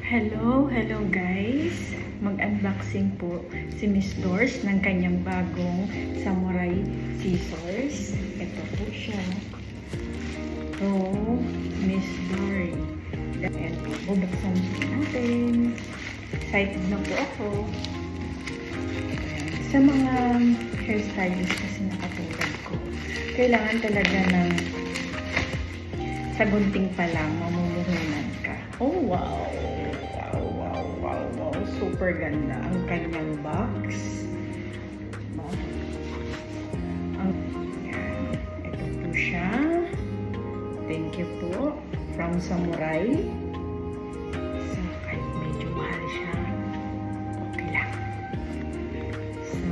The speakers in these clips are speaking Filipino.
Hello guys! Mag-unboxing po si Miss Doors ng kanyang bagong samurai scissors. Ito po siya. Miss Dory. Ayan po, bubuksan natin. Excited na po ako. Ayan. Sa mga hairstylist kasi nakatulad ko, kailangan talaga ng sa gunting pa lang, mamumuhunan ka. Oh, wow! Wow! Super ganda ang kanyang box. Yan. Ito po siya. Thank you po. From Samurai. So, kahit medyo mahal siya, okay lang. So,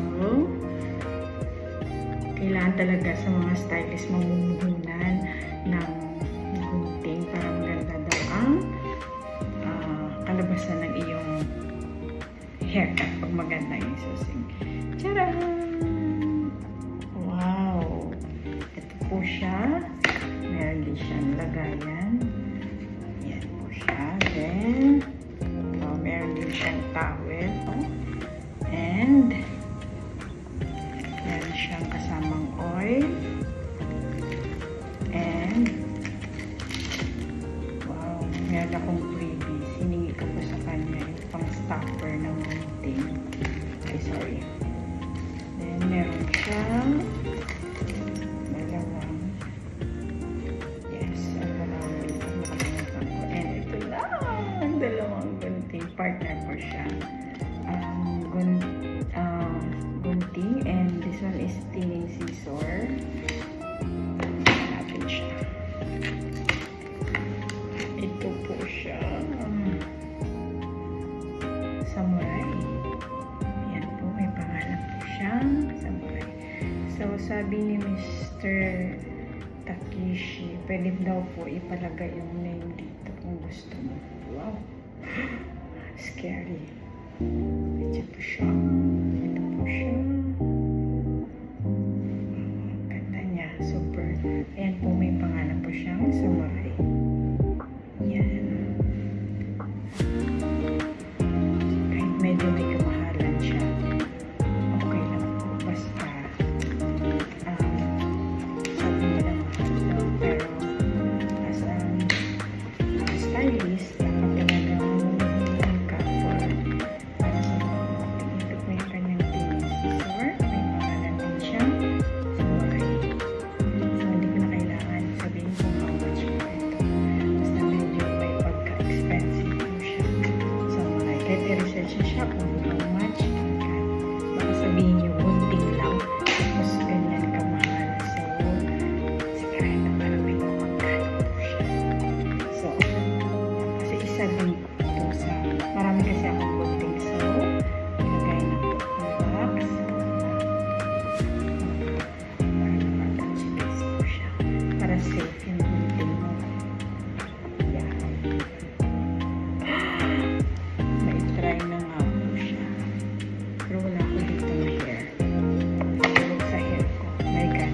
kailangan talaga sa mga stylist mamumuhunan ng gunting para maganda daw ang kalabasan ng iyong haircut pag maganda yung susing. Tcharam! Wow! Ito po siya. Meron din siyang lagayan. Yan po siya. Then, meron din siyang towel. And, meron siyang kasamang oil. And, wow, meron akong freebies. Hiningi ko po sa kanya yung pang stopper ng gunting. Ay, sorry. Then, meron siyang dalawang and ito lang dalawang gunting. Partner po siya. Gunting, and this one is thinning scissor. Natin siya. Ito po siya. Samurai. Yan po, may pangalan po siyang Samurai. So, sabi ni Mr. Takeshi, pwede daw po ipalagay yung name dito kung gusto mo. Wow! Scary. Ito po siya. Ito po siya. Ganda niya. Super. Ayan po, may pangalan po siyang Samurai. Yan. Kahit medyo may kamahalan siya, okay lang po. Basta sabi nila mahal daw. Pero as a stylist, dapat talaga mamumuhunan ka para sa mga gunting. Ito po yung kanyang thinning scissor. May pangalan din siya. Samurai. So, hindi ko na kailangan sabihin kung how much po ito. Basta medyo may pagka-expensive po siya. Samurai. Kahit i-research na siya kung how much. Baka sabihin niyo gunting lang. Tapos ganyan kamahal. So, sigurado na marami kung magkano po siya. So, kasi isa din ito sa marami kasi akong gunting. So, ilagay na po yung box. Para nakatouch base po siya. Para safe yung gunting mo. Yan. May-try na nga po siya. Pero wala ko dito ng hair. Pero sa hair ko. My God.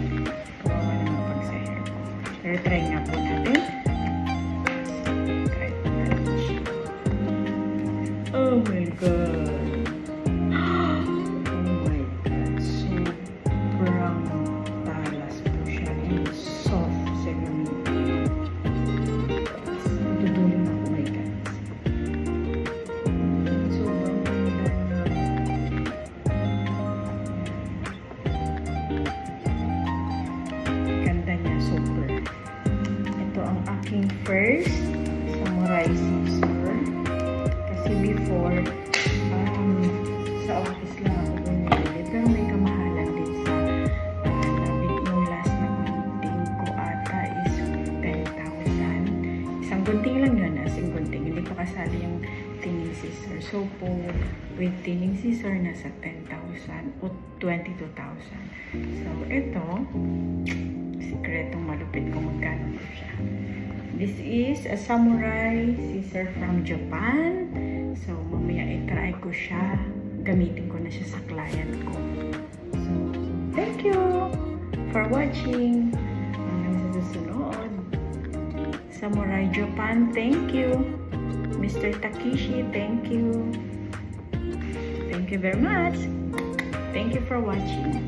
Kawawa naman pag sa hair ko. Pero try nga po natin. Try po natin siya. Oh my God. Oh my God. Sobrang talas po siya. And soft sa gamitin. Dudulin ako, my God. Sobrang ganda na. Ganda niya, super. Ito ang aking first samurai scissor. Kasi before, sa office lang ako bumili. Pero may kamahalan din sa yung last na gunting ko ata is 10,000. Isang gunting lang yun, asing gunting. Hindi pa kasali yung thinning scissor. So, po, with thinning scissor, nasa 10,000 o 22,000. So, ito, sikretong malupit kung magkano po siya. This is a samurai scissor from Japan. So, mamaya i-try ko siya. Gamitin ko na siya sa client ko. So, thank you for watching. Hanggang sa susunod. Samurai Japan, thank you. Mr. Takishi, thank you. Thank you very much. Thank you for watching.